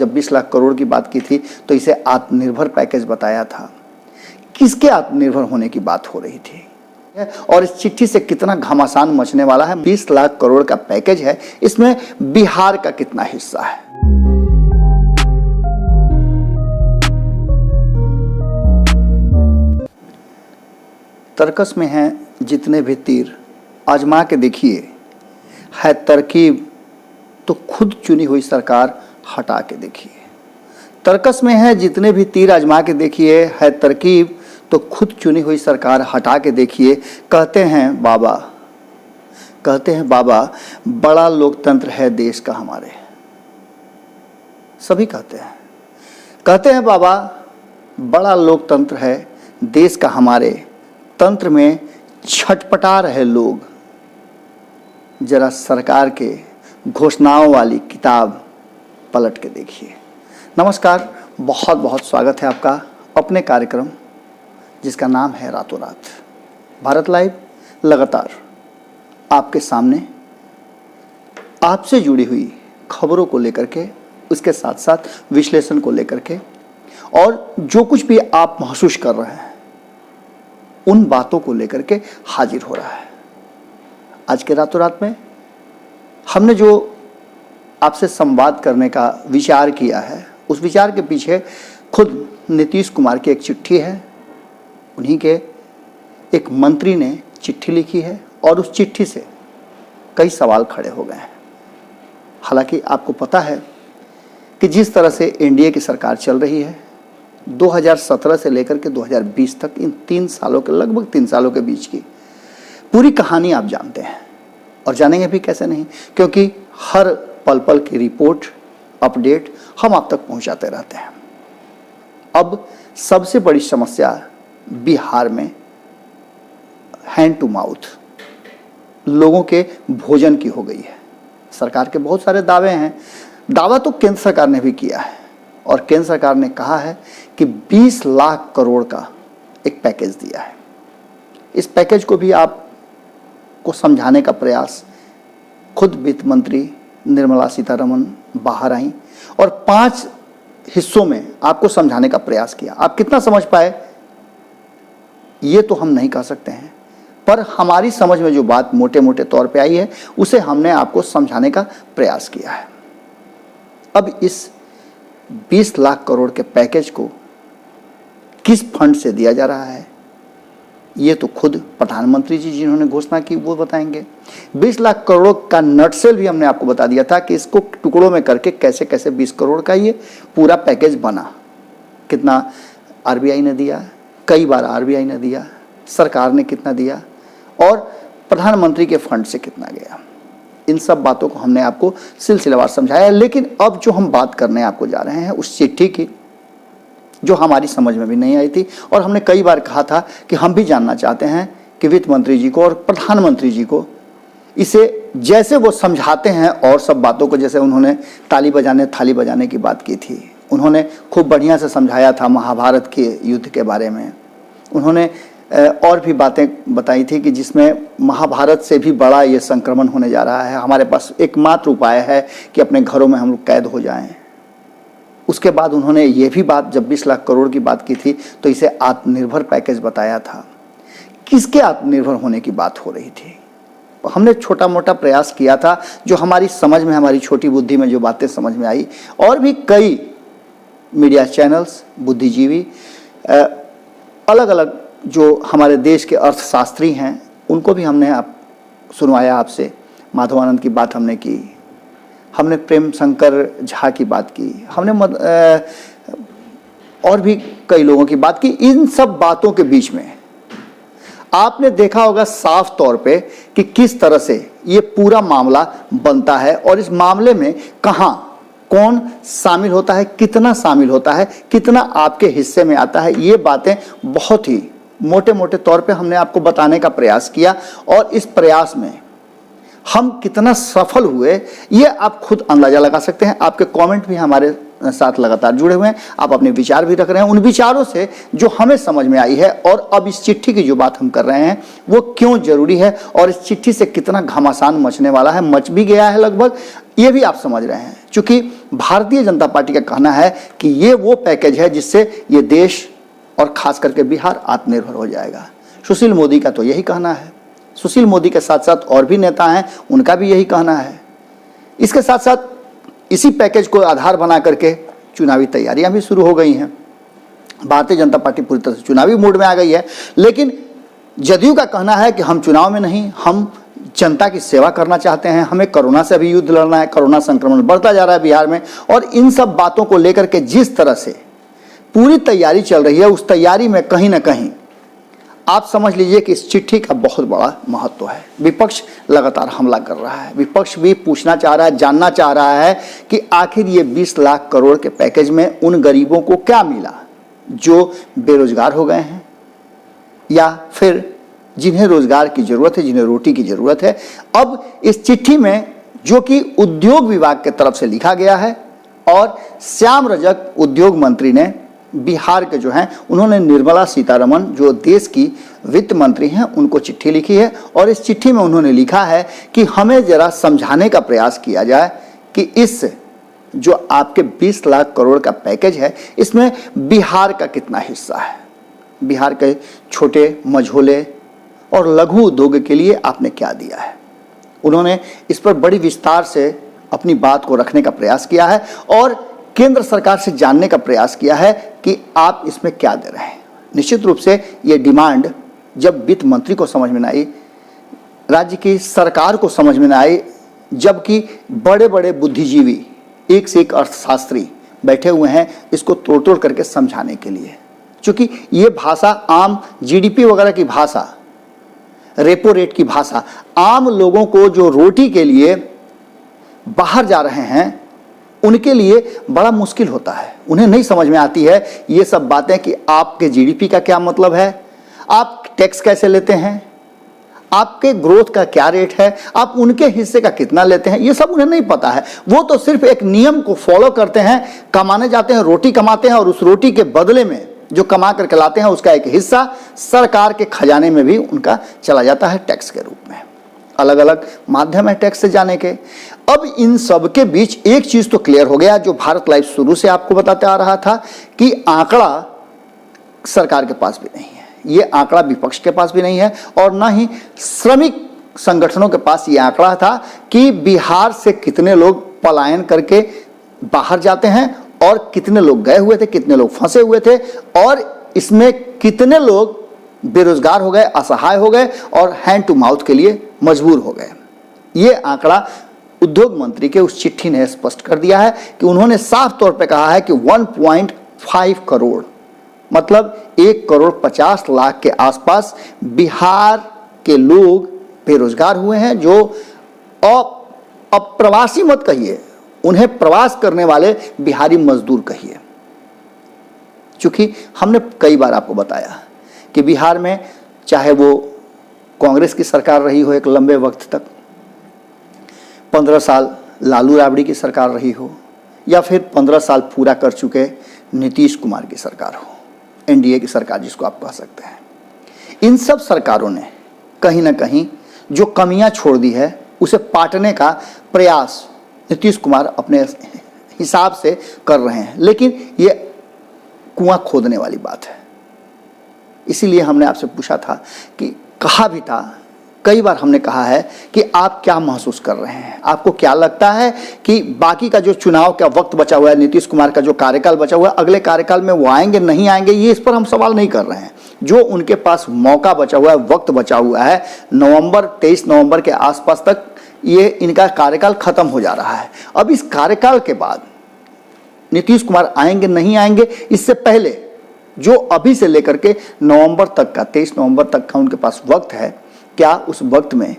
जब 20 लाख करोड़ की बात की थी तो इसे आत्मनिर्भर पैकेज बताया था। किसके आत्मनिर्भर होने की बात हो रही थी और इस चिट्ठी से कितना घमासान मचने वाला है? 20 लाख करोड़ का पैकेज है, इसमें बिहार का कितना हिस्सा है? तर्कस में हैं जितने भी तीर, आजमा के देखिए, है तरकीब तो खुद चुनी हुई सरकार हटा के देखिए। तर्कस में है जितने भी तीर, आजमा के देखिए, है तरकीब तो खुद चुनी हुई सरकार हटा के देखिए। कहते हैं बाबा बड़ा लोकतंत्र है देश का हमारे। सभी कहते हैं बाबा बड़ा लोकतंत्र है देश का हमारे। तंत्र में छटपटा रहे लोग, जरा सरकार के घोषणाओं वाली किताब पलट के देखिए। नमस्कार, बहुत बहुत स्वागत है आपका अपने कार्यक्रम जिसका नाम है रातों रात। भारत लाइव लगातार आपके सामने आपसे जुड़ी हुई खबरों को लेकर के, उसके साथ साथ विश्लेषण को लेकर के, और जो कुछ भी आप महसूस कर रहे हैं उन बातों को लेकर के हाजिर हो रहा है। आज के रातों रात में हमने जो आपसे संवाद करने का विचार किया है, उस विचार के पीछे खुद नीतीश कुमार की एक चिट्ठी है। उन्हीं के एक मंत्री ने चिट्ठी लिखी है और उस चिट्ठी से कई सवाल खड़े हो गए हैं। हालांकि आपको पता है कि जिस तरह से एनडीए की सरकार चल रही है, 2017 से लेकर के 2020 तक, इन 3 सालों के, लगभग 3 सालों के बीच की पूरी कहानी आप जानते हैं और जानेंगे भी कैसे नहीं, क्योंकि हर पल पल की रिपोर्ट, अपडेट हम आप तक पहुंचाते रहते हैं। अब सबसे बड़ी समस्या बिहार में हैंड टू माउथ, लोगों के भोजन की हो गई है। सरकार के बहुत सारे दावे हैं, दावा तो केंद्र सरकार ने भी किया है और केंद्र सरकार ने कहा है कि 20 लाख करोड़ का एक पैकेज दिया है। इस पैकेज को भी आपको समझाने का प्रयास, खुद वित्त मंत्री निर्मला सीतारमण बाहर आई और 5 हिस्सों में आपको समझाने का प्रयास किया। आप कितना समझ पाए ये तो हम नहीं कह सकते हैं, पर हमारी समझ में जो बात मोटे मोटे तौर पे आई है उसे हमने आपको समझाने का प्रयास किया है। अब इस 20 लाख करोड़ के पैकेज को किस फंड से दिया जा रहा है ये तो खुद प्रधानमंत्री जी जिन्होंने घोषणा की वो बताएंगे। 20 लाख करोड़ का नटसेल भी हमने आपको बता दिया था कि इसको टुकड़ों में करके कैसे कैसे 20 करोड़ का ये पूरा पैकेज बना। कितना आरबीआई ने दिया, कई बार आरबीआई ने दिया, सरकार ने कितना दिया और प्रधानमंत्री के फंड से कितना गया, इन सब बातों को हमने आपको सिलसिलेवार समझाया। लेकिन अब जो हम बात करने आपको जा रहे हैं उस चिट्ठी की, जो हमारी समझ में भी नहीं आई थी और हमने कई बार कहा था कि हम भी जानना चाहते हैं कि वित्त मंत्री जी को और प्रधानमंत्री जी को इसे जैसे वो समझाते हैं और सब बातों को, जैसे उन्होंने थाली बजाने की बात की थी, उन्होंने खूब बढ़िया से समझाया था महाभारत के युद्ध के बारे में। उन्होंने और भी बातें बताई थी कि जिसमें महाभारत से भी बड़ा ये संक्रमण होने जा रहा है, हमारे पास एकमात्र उपाय है कि अपने घरों में हम लोग कैद हो जाएं। उसके बाद उन्होंने ये भी बात, जब 20 लाख करोड़ की बात की थी तो इसे आत्मनिर्भर पैकेज बताया था। किसके आत्मनिर्भर होने की बात हो रही थी? हमने छोटा मोटा प्रयास किया था, जो हमारी समझ में, हमारी छोटी बुद्धि में जो बातें समझ में आई, और भी कई मीडिया चैनल्स, बुद्धिजीवी, अलग अलग जो हमारे देश के अर्थशास्त्री हैं उनको भी हमने सुनवाया आपसे। माधवानंद की बात हमने की, हमने प्रेम शंकर झा की बात की, हमने और भी कई लोगों की बात की। इन सब बातों के बीच में आपने देखा होगा साफ तौर पे कि किस तरह से ये पूरा मामला बनता है और इस मामले में कहाँ कौन शामिल होता है, कितना शामिल होता है, कितना आपके हिस्से में आता है। ये बातें बहुत ही मोटे मोटे तौर पे हमने आपको बताने का प्रयास किया और इस प्रयास में हम कितना सफल हुए ये आप खुद अंदाजा लगा सकते हैं। आपके कमेंट भी हमारे साथ लगातार जुड़े हुए हैं, आप अपने विचार भी रख रहे हैं उन विचारों से जो हमें समझ में आई है, और अब इस चिट्ठी की जो बात हम कर रहे हैं वो क्यों जरूरी है और इस चिट्ठी से कितना घमासान मचने वाला है, मच भी गया है लगभग, ये भी आप समझ रहे हैं। क्योंकि भारतीय जनता पार्टी का कहना है कि ये वो पैकेज है जिससे ये देश और खास करके बिहार आत्मनिर्भर हो जाएगा। सुशील मोदी का तो यही कहना है, सुशील मोदी के साथ साथ और भी नेता हैं, उनका भी यही कहना है। इसके साथ साथ इसी पैकेज को आधार बना करके चुनावी तैयारियां भी शुरू हो गई हैं। भारतीय जनता पार्टी पूरी तरह से चुनावी मूड में आ गई है, लेकिन जदयू का कहना है कि हम चुनाव में नहीं, हम जनता की सेवा करना चाहते हैं, हमें कोरोना से भी युद्ध लड़ना है, कोरोना संक्रमण बढ़ता जा रहा है बिहार में, और इन सब बातों को लेकर के जिस तरह से पूरी तैयारी चल रही है, उस तैयारी में कहीं ना कहीं आप समझ लीजिए कि इस चिट्ठी का बहुत बड़ा महत्व है। विपक्ष लगातार हमला कर रहा है, विपक्ष भी पूछना चाह रहा है, जानना चाह रहा है कि आखिर ये 20 लाख करोड़ के पैकेज में उन गरीबों को क्या मिला जो बेरोजगार हो गए हैं, या फिर जिन्हें रोजगार की जरूरत है, जिन्हें रोटी की जरूरत है। अब इस चिट्ठी में जो कि उद्योग विभाग की तरफ से लिखा गया है, और श्याम रजक उद्योग मंत्री ने बिहार के जो हैं उन्होंने निर्मला सीतारमण जो देश की वित्त मंत्री हैं उनको चिट्ठी लिखी है, और इस चिट्ठी में उन्होंने लिखा है कि हमें जरा समझाने का प्रयास किया जाए कि इस जो आपके 20 लाख करोड़ का पैकेज है इसमें बिहार का कितना हिस्सा है, बिहार के छोटे मझोले और लघु उद्योग के लिए आपने क्या दिया है। उन्होंने इस पर बड़ी विस्तार से अपनी बात को रखने का प्रयास किया है और केंद्र सरकार से जानने का प्रयास किया है कि आप इसमें क्या दे रहे हैं। निश्चित रूप से ये डिमांड जब वित्त मंत्री को समझ में न आई, राज्य की सरकार को समझ में न आई, जबकि बड़े बड़े बुद्धिजीवी एक से एक अर्थशास्त्री बैठे हुए हैं इसको तोड़ तोड़ करके समझाने के लिए, क्योंकि ये भाषा आम जीडीपी वगैरह की भाषा, रेपो रेट की भाषा, आम लोगों को जो रोटी के लिए बाहर जा रहे हैं उनके लिए बड़ा मुश्किल होता है। उन्हें नहीं समझ में आती है ये सब बातें कि आपके जीडीपी का क्या मतलब है, आप टैक्स कैसे लेते हैं, आपके ग्रोथ का क्या रेट है, आप उनके हिस्से का कितना लेते हैं, ये सब उन्हें नहीं पता है। वो तो सिर्फ एक नियम को फॉलो करते हैं, कमाने जाते हैं, रोटी कमाते हैं, और उस रोटी के बदले में जो कमा करके लाते हैं उसका एक हिस्सा सरकार के खजाने में भी उनका चला जाता है टैक्स के रूप में। अलग अलग माध्यम है टैक्स से जाने के। अब इन सब के बीच एक चीज तो क्लियर हो गया, जो भारत लाइव शुरू से आपको बताते आ रहा था कि आंकड़ा सरकार के पास भी नहीं है, ये आंकड़ा विपक्ष के पास भी नहीं है, और ना ही श्रमिक संगठनों के पास ये आंकड़ा था कि बिहार से कितने लोग पलायन करके बाहर जाते हैं और कितने लोग गए हुए थे, कितने लोग फंसे हुए थे, और इसमें कितने लोग बेरोजगार हो गए, असहाय हो गए और हैंड टू माउथ के लिए मजबूर हो गए। ये आंकड़ा उद्योग मंत्री के उस चिट्ठी ने स्पष्ट कर दिया है कि उन्होंने साफ तौर पे कहा है कि 1.5 करोड़ मतलब 1,50,00,000 के आसपास बिहार के लोग बेरोजगार हुए हैं, जो अप्रवासी मत कहिए, उन्हें प्रवास करने वाले बिहारी मजदूर कहिए। चूंकि हमने कई बार आपको बताया कि बिहार में चाहे वो कांग्रेस की सरकार रही हो एक लंबे वक्त तक, 15 साल लालू राबड़ी की सरकार रही हो, या फिर 15 साल पूरा कर चुके नीतीश कुमार की सरकार हो, एनडीए की सरकार जिसको आप कह सकते हैं, इन सब सरकारों ने कहीं ना कहीं जो कमियां छोड़ दी है उसे पाटने का प्रयास नीतीश कुमार अपने हिसाब से कर रहे हैं, लेकिन ये कुआं खोदने वाली बात है। इसीलिए हमने आपसे पूछा था कि कहा भी था, कई बार हमने कहा है कि आप क्या महसूस कर रहे हैं, आपको क्या लगता है कि बाकी का जो चुनाव का वक्त बचा हुआ है, नीतीश कुमार का जो कार्यकाल बचा हुआ है, अगले कार्यकाल में वो आएंगे नहीं आएंगे, ये इस पर हम सवाल नहीं कर रहे हैं। जो उनके पास मौका बचा हुआ है, वक्त बचा हुआ है, 23 नवंबर के आसपास तक ये इनका कार्यकाल खत्म हो जा रहा है। अब इस कार्यकाल के बाद नीतीश कुमार आएंगे नहीं आएंगे, इससे पहले जो अभी से लेकर के नवंबर तक का 23 नवंबर तक का उनके पास वक्त है, क्या उस वक्त में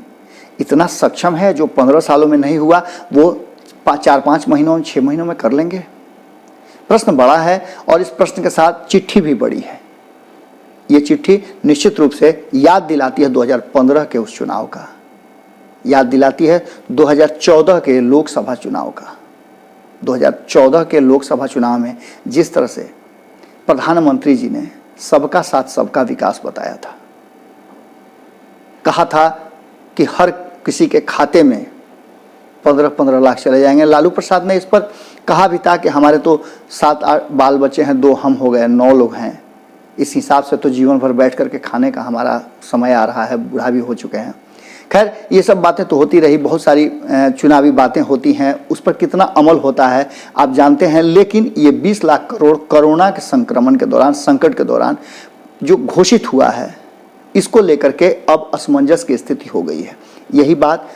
इतना सक्षम है जो 15 सालों में नहीं हुआ वो 4-5 महीनों में 6 महीनों में कर लेंगे? प्रश्न बड़ा है और इस प्रश्न के साथ चिट्ठी भी बड़ी है। ये चिट्ठी निश्चित रूप से याद दिलाती है 2015 के उस चुनाव का, याद दिलाती है 2014 के लोकसभा चुनाव का, 2014 के लोकसभा चुनाव में जिस तरह से प्रधानमंत्री जी ने सबका साथ सबका विकास बताया था, कहा था कि हर किसी के खाते में 15-15 लाख चले जाएंगे। लालू प्रसाद ने इस पर कहा भी था कि हमारे तो 7-8 बाल बच्चे हैं, 2 हम हो गए, 9 लोग हैं, इस हिसाब से तो जीवन भर बैठ करके खाने का हमारा समय आ रहा है, बूढ़ा भी हो चुके हैं। खैर, ये सब बातें तो होती रही, बहुत सारी चुनावी बातें होती हैं, उस पर कितना अमल होता है आप जानते हैं। लेकिन ये 20 लाख करोड़ कोरोना के संक्रमण के दौरान, संकट के दौरान जो घोषित हुआ है, इसको लेकर के अब असमंजस की स्थिति हो गई है। यही बात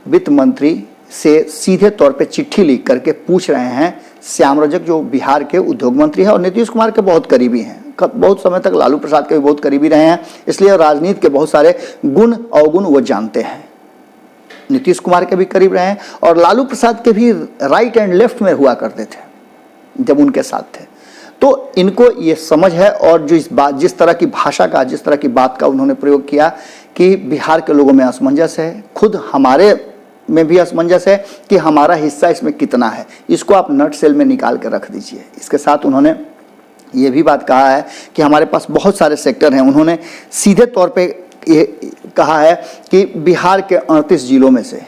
वित्त मंत्री से सीधे तौर पे चिट्ठी लिख करके पूछ रहे हैं श्याम रजक, जो बिहार के उद्योग मंत्री हैं और नीतीश कुमार के बहुत करीबी हैं, बहुत समय तक लालू प्रसाद के भी बहुत करीबी रहे हैं, इसलिए राजनीति के बहुत सारे गुण अवगुण वो जानते हैं। नीतीश कुमार के भी करीब रहे हैं और लालू प्रसाद के भी राइट एंड लेफ्ट में हुआ करते थे जब उनके साथ थे, तो इनको ये समझ है। और जो जिस तरह की भाषा का, जिस तरह की बात का उन्होंने प्रयोग किया कि बिहार के लोगों में असमंजस है, खुद हमारे में भी असमंजस है कि हमारा हिस्सा इसमें कितना है, इसको आप नट सेल में निकाल कर रख दीजिए। इसके साथ उन्होंने ये भी बात कहा है कि हमारे पास बहुत सारे सेक्टर हैं। उन्होंने सीधे तौर पे ये कहा है कि बिहार के 38 जिलों में से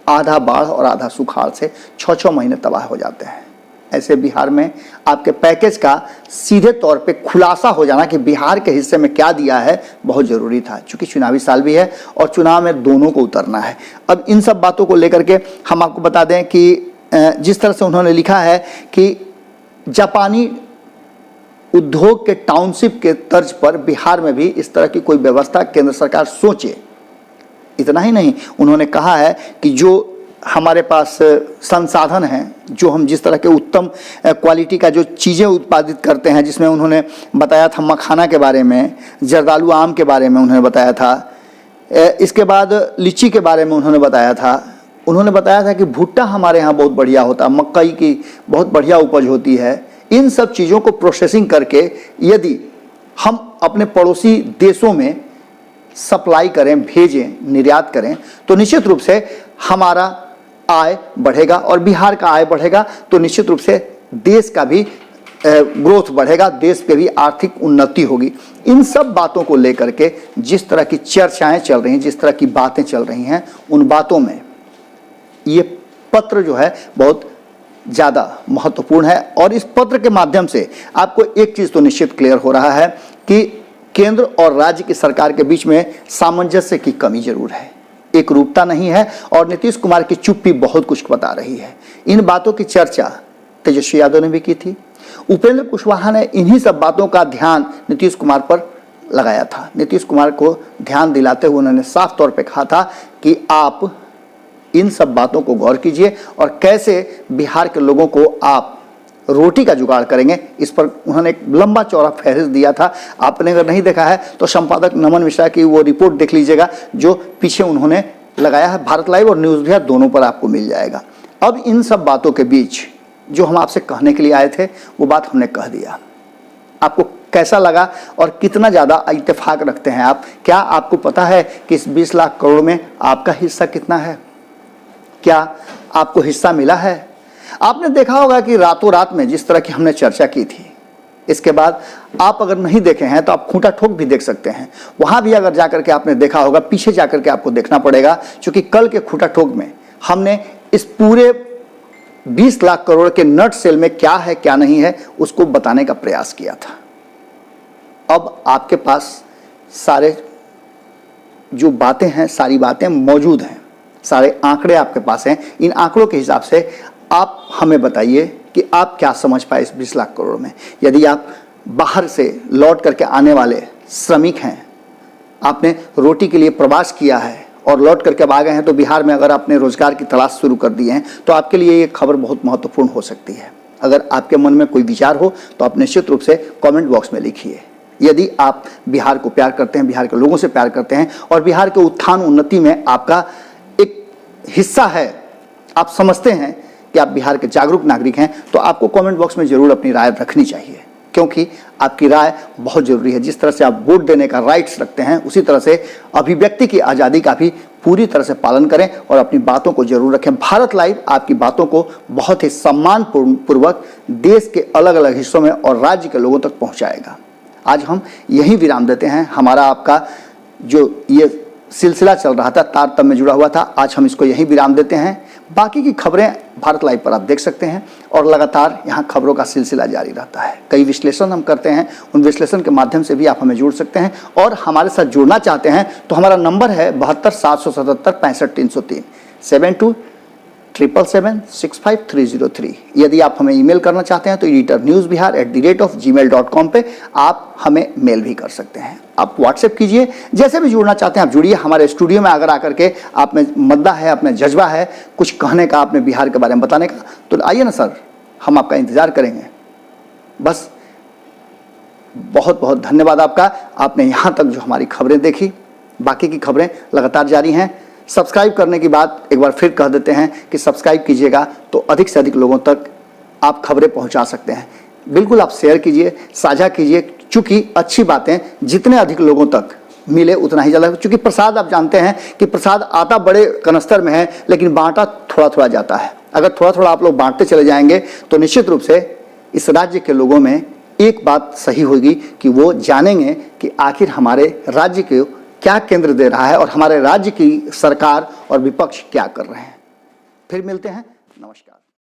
आधा बाढ़ और आधा सुखाड़ से 6-6 महीने तबाह हो जाते हैं। ऐसे बिहार में आपके पैकेज का सीधे तौर पे खुलासा हो जाना कि बिहार के हिस्से में क्या दिया है बहुत ज़रूरी था, क्योंकि चुनावी साल भी है और चुनाव में दोनों को उतरना है। अब इन सब बातों को लेकर के हम आपको बता दें कि जिस तरह से उन्होंने लिखा है कि जापानी उद्योग के टाउनशिप के तर्ज पर बिहार में भी इस तरह की कोई व्यवस्था केंद्र सरकार सोचे। इतना ही नहीं, उन्होंने कहा है कि जो हमारे पास संसाधन हैं, जो हम जिस तरह के उत्तम क्वालिटी का जो चीज़ें उत्पादित करते हैं, जिसमें उन्होंने बताया था मखाना के बारे में, जर्दालू आम के बारे में उन्होंने बताया था, इसके बाद लीची के बारे में उन्होंने बताया था। उन्होंने बताया था कि भुट्टा हमारे यहाँ बहुत बढ़िया होता, मकई की बहुत बढ़िया उपज होती है। इन सब चीज़ों को प्रोसेसिंग करके यदि हम अपने पड़ोसी देशों में सप्लाई करें, भेजें, निर्यात करें, तो निश्चित रूप से हमारा आय बढ़ेगा और बिहार का आय बढ़ेगा, तो निश्चित रूप से देश का भी ग्रोथ बढ़ेगा, देश पे भी आर्थिक उन्नति होगी। इन सब बातों को लेकर के जिस तरह की चर्चाएं चल रही हैं, जिस तरह की बातें चल रही हैं, उन बातों में ये पत्र जो है बहुत ज़्यादा महत्वपूर्ण है। और इस पत्र के माध्यम से आपको एक चीज़ तो निश्चित क्लियर हो रहा है कि केंद्र और राज्य की सरकार के बीच में सामंजस्य की कमी जरूर है, एक रूपता नहीं है और नीतीश कुमार की चुप्पी बहुत कुछ बता रही है। इन बातों की चर्चा तेजस्वी यादव ने भी की थी। उपेंद्र कुशवाहा ने इन्हीं सब बातों का ध्यान नीतीश कुमार पर लगाया था। नीतीश कुमार को ध्यान दिलाते हुए उन्होंने साफ तौर पे कहा था कि आप इन सब बातों को गौर कीजिए और कैसे बिहार के लोगों को आप रोटी का जुगाड़ करेंगे, इस पर उन्होंने एक लंबा चौड़ा फहरिस्त दिया था। आपने अगर नहीं देखा है तो संपादक नमन मिश्रा की वो रिपोर्ट देख लीजिएगा जो पीछे उन्होंने लगाया है, भारत लाइव और न्यूज़ बिहार दोनों पर आपको मिल जाएगा। अब इन सब बातों के बीच जो हम आपसे कहने के लिए आए थे वो बात हमने कह दिया। आपको कैसा लगा और कितना ज़्यादा इत्तेफाक रखते हैं आप? क्या आपको पता है कि इस 20 लाख करोड़ में आपका हिस्सा कितना है? क्या आपको हिस्सा मिला है? आपने देखा होगा कि रातों रात में जिस तरह की हमने चर्चा की थी, इसके बाद आप अगर नहीं देखे हैं तो आप खूंटा ठोक भी देख सकते हैं। वहाँ भी अगर जाकर के आपने देखा होगा, पीछे जाकर के आपको देखना पड़ेगा, क्योंकि कल के खूंटा ठोक में हमने इस पूरे 20 लाख करोड़ के नट सेल में क्या है क्या नहीं है उसको बताने का प्रयास किया था। अब आपके पास सारे जो बातें हैं, सारी बातें मौजूद हैं, सारे आंकड़े आपके पास हैं। इन आंकड़ों के हिसाब से आप हमें बताइए कि आप क्या समझ पाए इस 20 लाख करोड़ में। यदि आप बाहर से लौट करके आने वाले श्रमिक हैं, आपने रोटी के लिए प्रवास किया है और लौट करके अब आ गए हैं, तो बिहार में अगर आपने रोजगार की तलाश शुरू कर दी है तो आपके लिए ये खबर बहुत महत्वपूर्ण हो सकती है। अगर आपके मन में कोई विचार हो तो आप निश्चित रूप से कमेंट बॉक्स में लिखिए। यदि आप बिहार को प्यार करते हैं, बिहार के लोगों से प्यार करते हैं और बिहार के उत्थान उन्नति में आपका एक हिस्सा है, आप समझते हैं कि आप बिहार के जागरूक नागरिक हैं, तो आपको कमेंट बॉक्स में जरूर अपनी राय रखनी चाहिए। क्योंकि आपकी राय बहुत जरूरी है। जिस तरह से आप वोट देने का राइट्स रखते हैं, उसी तरह से अभिव्यक्ति की आज़ादी का भी पूरी तरह से पालन करें और अपनी बातों को जरूर रखें। भारत लाइव आपकी बातों को बहुत ही सम्मान पूर्वक देश के अलग अलग हिस्सों में और राज्य के लोगों तक पहुंचाएगा। आज हम यही विराम देते हैं। हमारा आपका जो ये सिलसिला चल रहा था, तारतम्य में जुड़ा हुआ था, आज हम इसको यही विराम देते हैं। बाकी की खबरें भारत लाइव पर आप देख सकते हैं और लगातार यहाँ खबरों का सिलसिला जारी रहता है। कई विश्लेषण हम करते हैं, उन विश्लेषण के माध्यम से भी आप हमें जुड़ सकते हैं और हमारे साथ जुड़ना चाहते हैं तो हमारा नंबर है 72 777 65 65303। यदि आप हमें ईमेल करना चाहते हैं तो editornewsbihar@gmail.com पे आप हमें मेल भी कर सकते हैं। आप व्हाट्सएप कीजिए, जैसे भी जुड़ना चाहते हैं आप जुड़िए। हमारे स्टूडियो में अगर आकर के आप में मद्दा है, अपने जज्बा है, कुछ कहने का, आपने बिहार के बारे में बताने का, तो आइए ना सर, हम आपका इंतजार करेंगे। बस बहुत बहुत धन्यवाद आपका, आपने यहाँ तक जो हमारी खबरें देखी। बाकी की खबरें लगातार जारी हैं। सब्सक्राइब करने की बात एक बार फिर कह देते हैं कि सब्सक्राइब कीजिएगा तो अधिक से अधिक लोगों तक आप खबरें पहुंचा सकते हैं। बिल्कुल आप शेयर कीजिए, साझा कीजिए, चूँकि अच्छी बातें जितने अधिक लोगों तक मिले उतना ही ज़्यादा। चूँकि प्रसाद आप जानते हैं कि प्रसाद आता बड़े कनस्तर में है, लेकिन बांटा थोड़ा थोड़ा जाता है। अगर थोड़ा थोड़ा आप लोग बांटते चले जाएंगे तो निश्चित रूप से इस राज्य के लोगों में एक बात सही होगी कि वो जानेंगे कि आखिर हमारे राज्य के क्या केंद्र दे रहा है और हमारे राज्य की सरकार और विपक्ष क्या कर रहे हैं। फिर मिलते हैं, नमस्कार।